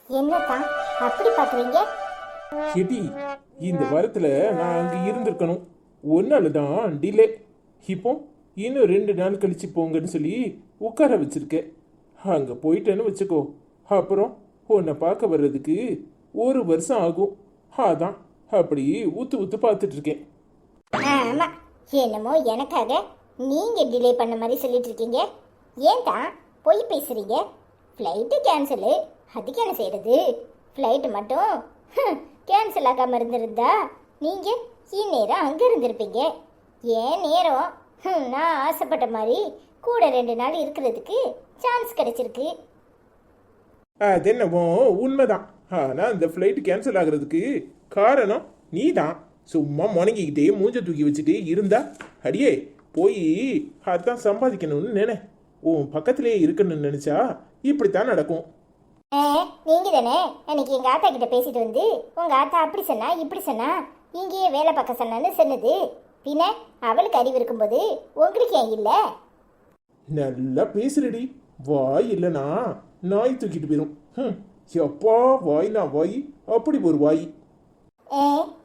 என்னதான் அப்படி பாக்குறீங்க? ஹெடி, இந்த வாரத்தில் நான் அங்கே இருந்திருக்கணும். ஒரு நாள் தான் டிலே. இப்போ இன்னும் 2 நாள் கழிச்சு போங்கன்னு சொல்லி உட்கார வச்சிருக்கேன். அங்கே போயிட்டேன்னு வச்சுக்கோ, அப்புறம் உன்னை பார்க்க வர்றதுக்கு 1 வருஷம் ஆகும். அதான் அப்படி ஊத்து ஊத்து பார்த்துட்டு இருக்கேன். ஆமா, என்னமோ எனக்காக நீங்க டிலே பண்ண மாதிரி சொல்லிட்டு இருக்கீங்க. ஏன் தான் போய் பேசுறீங்க? ஃப்ளைட்டு கேன்சலு, அதுக்கு என்ன செய்யறது? ஃப்ளைட்டு மட்டும் கேன்சல் ஆகாம இருந்திருந்தா நீங்க இந்நேரம் அங்க இருந்திருப்பீங்க. ஏன் நேரம் நான் ஆசைப்பட்ட மாதிரி கூட 2 நாள் இருக்கிறதுக்கு சான்ஸ் கிடைச்சிருக்கு. அது என்னவோ உண்மைதான். ஆனால் இந்த ஃப்ளைட் கேன்சல் ஆகுறதுக்கு காரணம் நீ தான். சும்மா முணங்கிக்கிட்டே மூஞ்ச தூக்கி வச்சுட்டே இருந்தா அடியே போய் அதான் சம்பாதிக்கணும்னு நினை. உன் பக்கத்திலேயே இருக்கணும்னு நினைச்சா இப்படித்தான் நடக்கும். நீங்க தானே அன்னைக்கு எங்க ஆத்தா கிட்ட பேசிட்டு வந்து உங்க ஆத்தா அப்படி சொன்னா இப்படி சொன்னா இங்கேயே வேலை பார்க்க சொன்னான்னு சொன்னது. பின்ன அவளுக்கு அறிவு இருக்கும்போது உங்களுக்கு ஏன் இல்ல? நல்லா பேசுறடி. வாய் இல்லைனா நாய் தூக்கிட்டு போயிடும். எப்பா வாய்னா வாய், அப்படி ஒரு வாய்.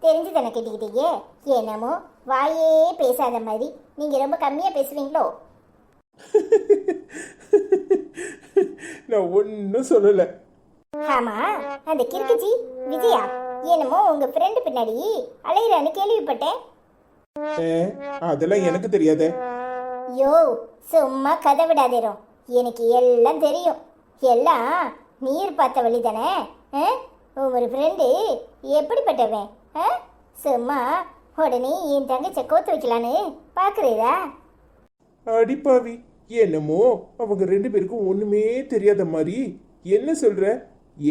தெரிஞ்சு தானே கேட்டுக்கிட்டீங்க. என்னமோ வாயே பேசாத மாதிரி நீங்க ரொம்ப கம்மியா பேசுவீங்களோ? நான் ஒன்னும் சொல்லல. ஆமா, அந்த கிறுக்குச்சி விஜயா என்னமோ உங்க ஃப்ரெண்டு பின்னாடி அலையிறான்னு கேள்விப்பட்டேன். அதெல்லாம் எனக்கு தெரியாதே. யோ, சும்மா கதை விடாதேரும். எனக்கு எல்லாம் தெரியும். எல்லாம் நீர் பார்த்த வழி தானே. ஒரு ஃப்ரெண்டு எப்படிப்பட்டவன்? சும்மா உடனே என் தங்கச்ச கோத்து வைக்கலான்னு பாக்குறீரா? அடிப்பாவி, என்னமோ அவங்க 2 பேருக்கும் ஒண்ணுமே தெரியாத மாதிரி என்ன சொல்ற?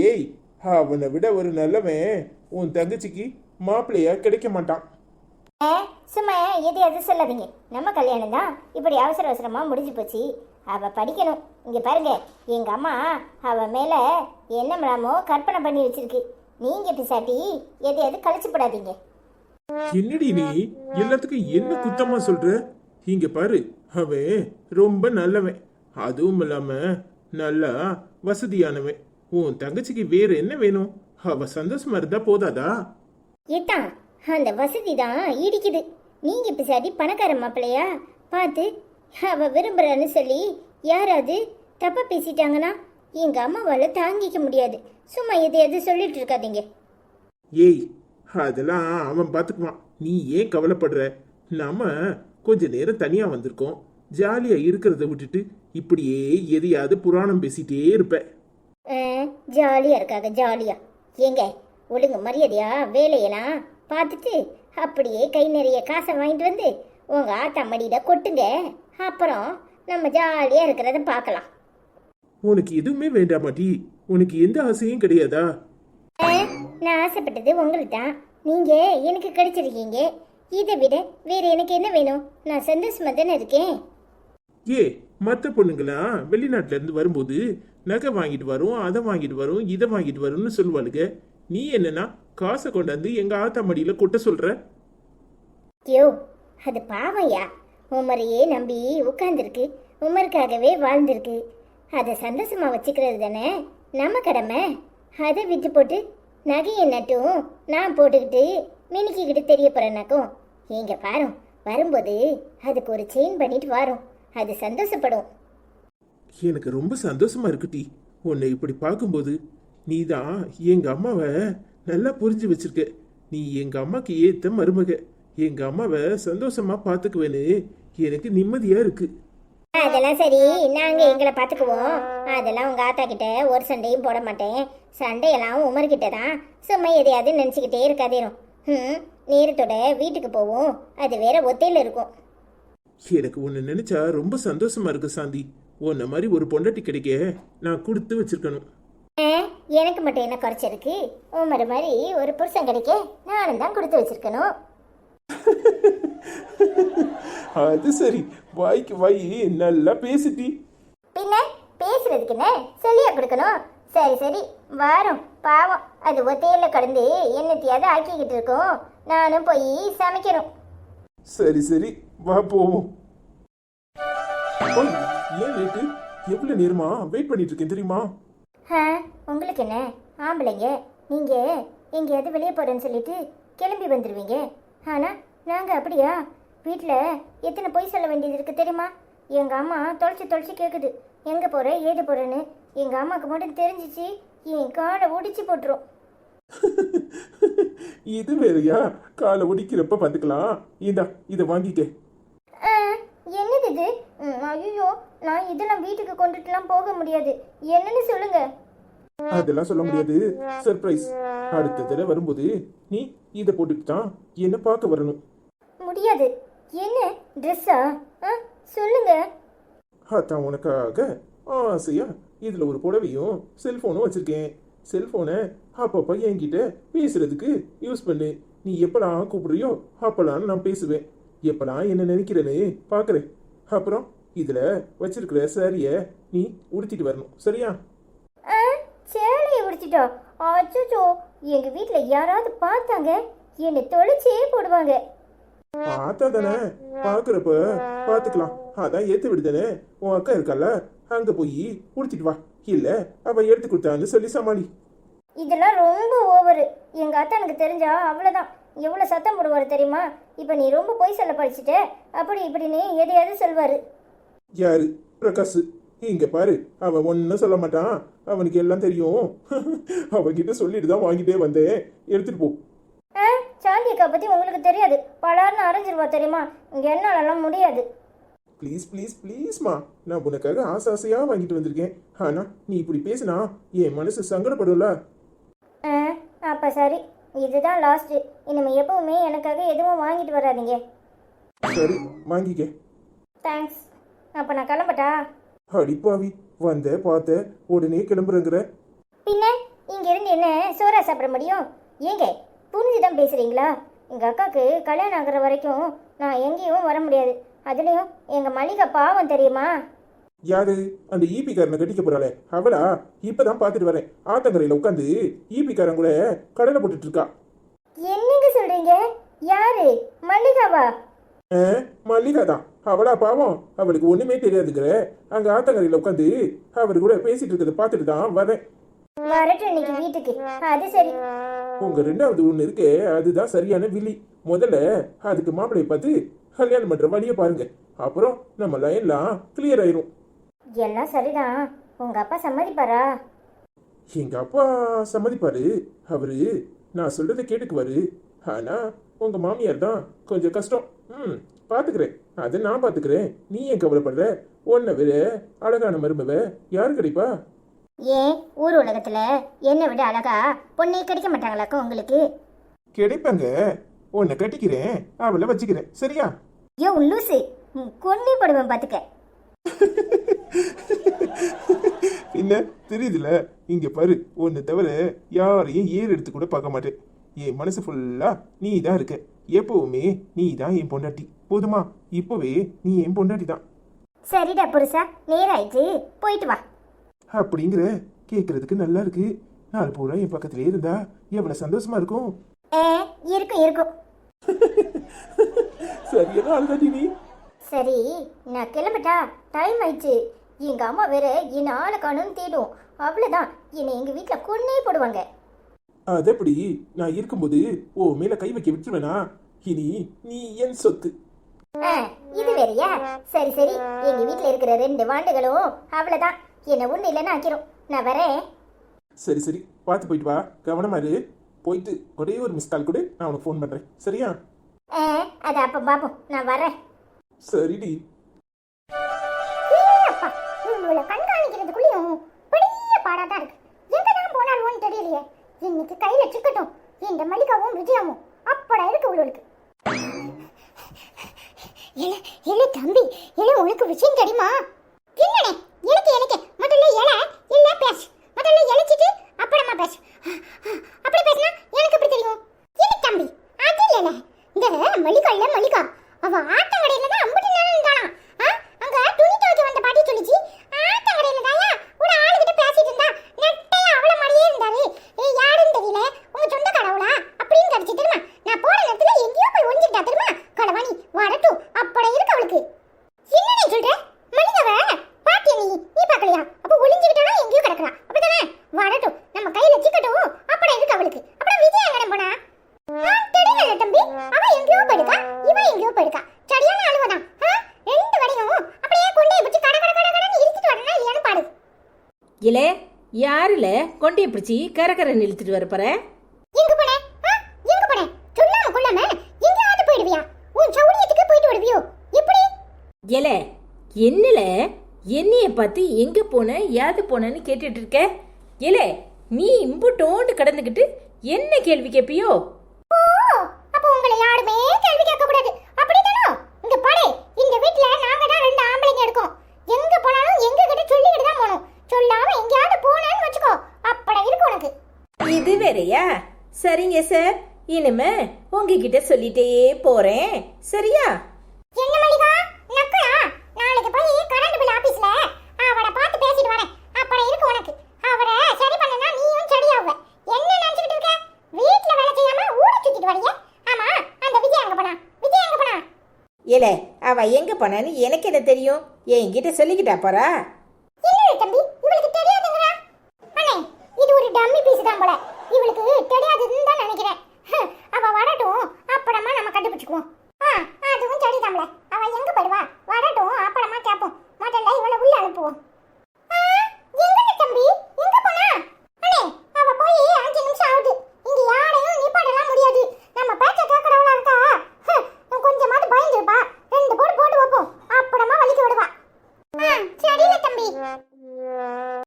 ஏய், அவனை விட ஒரு நல்லவன் உன் தங்கச்சிக்கு மாப்பிள்ளையா கிடைக்க மாட்டான். சும்மா எதையாவது சொல்லாதீங்க. நம்ம கல்யாணம் தான் இப்படி அவசர அவசரமா முடிஞ்சு போச்சு. அவ படிக்கணும். இங்க பாருங்க, எங்க அம்மா அவ மேல என்ன மேமோ கற்பனை பண்ணி வச்சிருக்கு. நீங்க பிசாட்டி எதையாவது கழிச்சு போடாதீங்க. என்னடி நீ எல்லாத்துக்கும் என்ன குத்தமா சொல்ற? இங்க பாரு, அவன் ரொம்ப நல்லவன். அதுவும் இல்லாம நல்லா வசதியானவன். உன் தங்கச்சிக்கு வேற என்ன வேணும்? அவ சந்தோஷமா இருந்தா போதாதா? இதான் அந்த வசதி தான் இடிக்குது. நீங்க பிசாட்டி பணக்கார மாப்பிள்ளையா பார்த்து அவ விரும்புறான்னு சொல்லி யாராவது தப்பா பேசிட்டாங்கன்னா எங்க அம்மாவால தாங்கிக்க முடியாது. சும்மா எதையாவது சொல்லிட்டு இருக்காதீங்க. ஏய், அதெல்லாம் அவன் பார்த்துக்குவான். நீ ஏன் கவலைப்படுற? நாம கொஞ்ச நேரம் தனியா வந்திருக்கோம். ஜாலியா இருக்கிறத விட்டுட்டு இப்படியே எதையாவது புராணம் பேசிட்டே இருப்ப. ஜாலியா இருக்காங்க. ஜாலியா ஏங்க, ஒழுங்கு மரியாதையா வேலையெல்லாம் பார்த்துட்டு அப்படியே கை நிறைய காசை வாங்கிட்டு வந்து உங்க ஆத்தா மடியில கொட்டுங்க. அப்புறம் நம்ம ஜாலியா இருக்கிறத பார்க்கலாம். உனக்கு எதுவுமே வேண்டாமாட்டி? உனக்கு எந்த ஆசையும் கிடையாதா? நான் ஆசைப்பட்டது உங்களுக்கு தான். நீங்க எனக்கு கிடைச்சிருக்கீங்க. இதை விட வேற எனக்கு என்ன வேணும்? நான் சந்தோஷமா தானே இருக்கேன். ஏ, மற்ற பொண்ணுங்களாம் வெளிநாட்டுல இருந்து வரும்போது நகை வாங்கிட்டு வரும், அதை வாங்கிட்டு வரும், இதை வாங்கிட்டு வரும்னு சொல்லுவாளுங்க. நீ என்னன்னா காசை கொண்டாந்து எங்க ஆத்தா மடியில கொட்ட சொல்ற? யோ, அது பாவையா உமரையே நம்பி உட்கார்ந்துருக்கு. உமருக்காகவே வாழ்ந்திருக்கு. அதை சந்தோஷமா வச்சுக்கிறது தானே நம்ம கடமை. அதை விட்டு போட்டு நகையை நட்டும் நான் போட்டுக்கிட்டு மினிக்கிக்கிட்டு தெரிய போறேனாக்கும். எங்க பாரு, வரும்போது அதுக்கு ஒரு செயின் பண்ணிட்டு வரும். அது சந்தோஷப்படும். எனக்கு ரொம்ப சந்தோஷமா இருக்குட்டி உன்னை இப்படி பார்க்கும்போது. நீ தான் எங்க அம்மாவை நல்லா புரிஞ்சு வச்சிருக்க. நீ எங்க அம்மாக்கு ஏத்த மருமக. எங்க அம்மாவை சந்தோஷமா பார்த்துக்குவேன்னு எனக்கு நிம்மதியா இருக்கு. அதெல்லாம் சரி, நாங்க எங்களை பார்த்துக்குவோம். அதெல்லாம் உங்க ஆத்தா கிட்ட ஒரு சண்டையும் போட மாட்டேன். சண்டையெல்லாம் உமர்கிட்ட தான். சும்மா எதையாவது நினைச்சுக்கிட்டே இருக்காதேரும். நேரத்தோட வீட்டுக்கு போவோம். அது வேற ஒத்தையில இருக்கும். எனக்கு உன்னை நினைச்சா ரொம்ப சந்தோஷமா இருக்கு சாந்தி. உன்ன மாதிரி ஒரு பொண்டாட்டி கிடைக்க நான் கொடுத்து வச்சிருக்கணும். எனக்கு மட்டும் என்ன குறைச்சிருக்கு? உமர் மாதிரி ஒரு புருஷன் கிடைக்க நானும் தான் கொடுத்து வச்சிருக்கணும். அது சரி, வாய்க்கு வாய் நல்லா பேசிட்டி. பின்ன பேசுறதுக்கு என்ன சொல்லியா கொடுக்கணும்? சரி சரி, வாரம் பாவம் அது ஒத்தையில கடந்து என்னத்தையாவது ஆக்கிக்கிட்டு இருக்கோம். நானும் போய் சமைக்கணும். சரி சரி, வா போவோம். ஏன் லேட்டு? எவ்வளவு நேரமா வெயிட் பண்ணிட்டு இருக்கேன் தெரியுமா? உங்களுக்கு என்ன ஆம்பளைங்க நீங்கள் எங்கேயாவது வெளியே போகிறேன்னு சொல்லிட்டு கிளம்பி வந்துடுவீங்க. ஆனால் நாங்கள் அப்படியா? வீட்டில் எத்தனை பொய் சொல்ல வேண்டியது இருக்குது தெரியுமா? எங்கள் அம்மா தொலைச்சி கேட்குது எங்கே போகிற ஏது போகிறேன்னு. எங்கள் அம்மாவுக்கு மட்டும் தெரிஞ்சிச்சு என் காலை ஒடிச்சு போட்டுரும். இது வேறையா? காலை ஒடிக்கிறப்ப பார்த்துக்கலாம். இந்தா இதை வாங்கிக்க. என்னது இது? ஐயோ, நான் இதெல்லாம் வீட்டுக்கு கொண்டுட்டுலாம் போக முடியாது. என்னன்னு சொல்லுங்க. அதெல்லாம் சொல்ல முடியாது, சர்ப்ரைஸ். அடுத்த தடவை வரும்போது நீ இதை போட்டுட்டு தான் என்ன பார்க்க வரணும். முடியாது. என்ன ட்ரெஸ்ஸா? சொல்லுங்க. அதான் உனக்காக ஆசையா இதுல ஒரு புடவையும் செல்போனும் வச்சிருக்கேன். செல்போனை அப்பப்ப என்கிட்ட பேசுறதுக்கு யூஸ் பண்ணு. நீ எப்பலாம் கூப்பிடுறியோ அப்பலாம் நான் பேசுவேன். எப்பலாம் என்ன நினைக்கிறேன்னு பாக்குறேன். அப்புறம் இதுல வச்சிருக்கிற சாரிய நீ உடுத்திட்டு வரணும், சரியா? சேலையை உடுத்திட்டா? அச்சோ, எங்க வீட்டுல யாராவது பார்த்தாங்க என்னை தொலைச்சே போடுவாங்க. பார்த்தா தானே, பாக்குறப்ப பாத்துக்கலாம். அதான் ஏத்து விடுதானே. உன் அக்கா இருக்கல்ல, அங்க போய் உடுத்திட்டு வா. இல்ல அவ எடுத்து கொடுத்தான்னு சொல்லி சமாளி. இதெல்லாம் ரொம்ப ஓவரு. எங்க அத்தானுக்கு தெரிஞ்சா அவ்வளவுதான். எவ்வளவு சத்தம் போடுவாரு தெரியுமா? இப்ப நீ ரொம்ப பொய் சொல்ல படிச்சுட்ட அப்படி இப்படின்னு எதையாவது சொல்வாரு. யாரு? பிரகாஷ். இங்க பாரு, அவன் ஒன்னும் சொல்ல மாட்டான். அவனுக்கு எல்லாம் தெரியும். அவன்கிட்ட சொல்லிட்டு தான் வாங்கிட்டே வந்தேன். எடுத்துட்டு போ. சாந்தியக்கா பத்தி உங்களுக்கு தெரியாது. பலார்னு அரைஞ்சிருவா தெரியுமா? இங்க என்னாலலாம் முடியாது. ப்ளீஸ் ப்ளீஸ் ப்ளீஸ்மா, நான் உனக்காக ஆசையா வாங்கிட்டு வந்திருக்கேன். ஆனா நீ இப்படி பேசினா என் மனசு சங்கடப்படும்ல. அப்ப சரி, இதுதான் லாஸ்ட். இனிமே எப்பவுமே எனக்காக எதுவும் வாங்கிட்டு வராதீங்க. சரி, வாங்கிக்க. தேங்க்ஸ். அப்ப நான் கிளம்பட்டா? அடிப்பாவி, வந்த பார்த்த உடனே கிளம்புறங்கிற. பின்ன இங்க இருந்து என்ன சோறா சாப்பிட முடியும்? ஏங்க புரிஞ்சுதான் பேசுறீங்களா? எங்க அக்காக்கு கல்யாணம் ஆகுற வரைக்கும் நான் எங்கேயும் வர முடியாது. அதுலயும் எங்க மல்லிகா பாவம் தெரியுமா? யாரு? அந்த ஈபி காரனை கட்டிக்க போறாளே அவளா? இப்பதான் பாத்துட்டு வரேன். ஆத்தங்கரையில உட்காந்து ஈபி காரன் கூட கடலை போட்டுட்டு இருக்கா. என்னங்க சொல்றீங்க? யாரு? மல்லிகாவா? மல்லிகா தான். அவளா பாவம்? அவளுக்கு ஒண்ணுமே தெரியாதுங்கிற. அங்க ஆத்தங்கரையில உட்காந்து அவரு கூட பேசிட்டு இருக்கிறத பாத்துட்டு தான் வரேன். வரட்டும் இன்னைக்கு வீட்டுக்கு. அது சரி. உங்க ரெண்டாவது ஒண்ணு இருக்கே, அதுதான் சரியான வில்லி. முதல்ல அதுக்கு மாப்பிளைய பார்த்து கல்யாணம் பண்ற வழிய பாருங்க. அப்புறம் நம்ம லைன்லாம் கிளியர் ஆயிரும். எல்லாம் சரிதான். உங்க அப்பா சம்மதிப்பாரா? எங்க அப்பா சம்மதிப்பாரு. அவரு நான் சொல்றதை கேட்டுக்குவாரு. ஆனா உங்க மாமியார் தான் கொஞ்சம் கஷ்டம். பாத்துக்கிறேன், அதை நான் பாத்துக்கிறேன். நீ ஏன் கவலைப்படுற? உன்னை விட அழகான மருமவ யாரு கிடைப்பா? ஏன் ஊர் உலகத்துல என்னை விட அழகா பொண்ணே கிடைக்க மாட்டாங்களாக்கா உங்களுக்கு? கிடைப்பாங்க. உன்னை கட்டிக்கிறேன், அவளை வச்சுக்கிறேன், சரியா? யோ லூசு, கொன்னே படுவேன் பாத்துக்க. என்ன தெரியுதுல? இங்க பாரு, உன்னை தவிர யாரையும் ஏறு எடுத்து கூட பார்க்க மாட்டேன். என் மனசு ஃபுல்லா நீ தான் இருக்க. எப்பவுமே நீ தான் என் பொண்டாட்டி. போதுமா? இப்பவே நீ என் பொண்டாட்டி தான். சரிடா புருஷா, நேராயிடுச்சு, போயிட்டு வா. அப்படிங்கிற கேட்கறதுக்கு நல்லா இருக்கு. நாலு பூரா என் பக்கத்துல இருந்தா எவ்வளவு சந்தோஷமா இருக்கும். இருக்கும் இருக்கும். சரியான ஆள்தாடி நீ. சரி, நான் கிளம்பட்டா? டைம் ஆயிடுச்சு. எங்க அம்மா வேற என்ன ஆளை காணும்னு தேடும். அவ்வளவுதான், என்னை எங்க வீட்டுல கொன்னே போடுவாங்க. அது எப்படி? நான் இருக்கும்போது ஓ மேல கை வைக்க விட்டுருவேனா? இனி நீ என் சொத்து. இது வேறையா? சரி சரி, எங்க வீட்டுல இருக்கிற 2 வாண்டுகளும் அவ்வளவுதான். என்ன ஒண்ணு இல்லைன்னு ஆக்கிரும். நான் வரேன். சரி சரி, பார்த்து போயிட்டு வா. கவனமா இரு. போயிட்டு ஒரே ஒரு மிஸ் கால் கூட நான் உனக்கு ஃபோன் பண்றேன், சரியா? அது அப்ப பாப்போம். நான் வரேன். சரிடி. உங்களை கண்காணிக்கிறதுக்குள்ளயும் பெரிய பாடாதான் இருக்கு. எங்கதான் போனாலும் தெரியலையே. இன்னைக்கு கையில சிக்கட்டும் இந்த மல்லிகாவும் விஜயாவும் அப்படா இருக்கு உங்களுக்கு. இல்ல தம்பி, இல்ல உனக்கு விஷயம் தெரியுமா? என்னனே? எனக்கு முதல்ல இல்ல பேசு. முதல்ல எழிச்சிட்டு அப்புறமா பேசு. அப்படி பேசினா எனக்கு எப்படி தெரியும்? இல்ல தம்பி, அது இல்ல. இந்த மல்லிகா அவ ஆத்தங்கடையில தான் அம்புட்டு நேரம் இருந்தானா. அங்க துணி துவைக்க வந்த பாட்டி சொல்லிச்சு, ஆத்தங்கடையில தாயா ஒரு ஆளுகிட்ட பேசிட்டு இருந்தா. நெட்டையா அவள மாதிரியே இருந்தாரு. யாருன்னு தெரியல, உங்க சொந்த கடவுளா அப்படின்னு கடிச்சு தெரியுமா? நான் போற நேரத்துல எங்கேயோ போய் ஒளிஞ்சிட்டா தெரியுமா? கடவாணி வரட்டும் அப்பட இருக்கு அவளுக்கு. என்னனே சொல்ற? மல்லிகாவ பாத்தியா நீ பார்க்கலையா? அப்ப ஒளிஞ்சிட்டானா எங்கேயோ கிடக்குறா, அப்படிதானே? வரட்டும் கொண்டையை பிடிச்சி கரகரன்னு இழுத்துட்டு வர போற? எங்க போன எங்க போன சொல்லாம கொள்ளாம எங்கயாவது போயிடுவியா? உன் சௌரியத்துக்கு போயிட்டு வருவியோ? எப்படி? ஏல என்னல என்னைய பார்த்து எங்க போன யாது போனன்னு கேட்டுட்டு இருக்க? ஏல நீ இம்புட்டோண்டு கடந்துக்கிட்டு என்ன கேள்வி கேட்பியோ? ஓ, அப்ப உங்களை யாருமே கேள்வி கேட்க கூடாது அப்படிதானோ? இங்க பாரு, இந்த வீட்ல நாங்க தான் ரெண்டு ஆம்பளைங்க இருக்கோம். எங்க போனாலும் எங்க கிட்ட சொல்லிக்கிட்டு தான் போகணும். சொல்லாம எங்கயாவது போனேன்னு வச்சுக்கோ, அப்படி இருக்கு உனக்கு. இது வேறயா? சரிங்க சார், இனிமே உங்ககிட்ட சொல்லிட்டே போறேன், சரியா? என்ன மல்லிகா நக்கலா? நாளைக்கு போய் கரண்ட் பில் ஆபீஸ்ல அவரை பார்த்து பேசிட்டு வரேன். அப்படி இருக்கு உனக்கு. அவரை சரி பண்ணனா நீயும் சரியாவ. என்ன நினைச்சிட்டு இருக்க? வீட்ல வேலை செய்யாம ஊரை சுத்திட்டு வரியே. ஆமா, அந்த விஜய் எங்க போனா? விஜய் எங்க போனா? ஏல அவ எங்க போனான்னு எனக்கு என்ன தெரியும்? என்கிட்ட சொல்லிக்கிட்டா போறா? என்ன தம்பி, இவளுக்கு தெரியாதுங்கறா? அண்ணே, இது ஒரு டம்மி பீஸ் தான் போல. இவளுக்கு தெரியாதுன்னு தான் நினைக்கிறேன். அவ வரட்டும், அப்புறமா நம்ம கண்டுபிடிச்சுக்குவோம். அதுவும் சரிதாம்ல. அவ எங்க போயிடுவா? வரட்டும், அப்புறமா கேப்போம். முதல்ல இவளை உள்ள அனுப்புவோம்.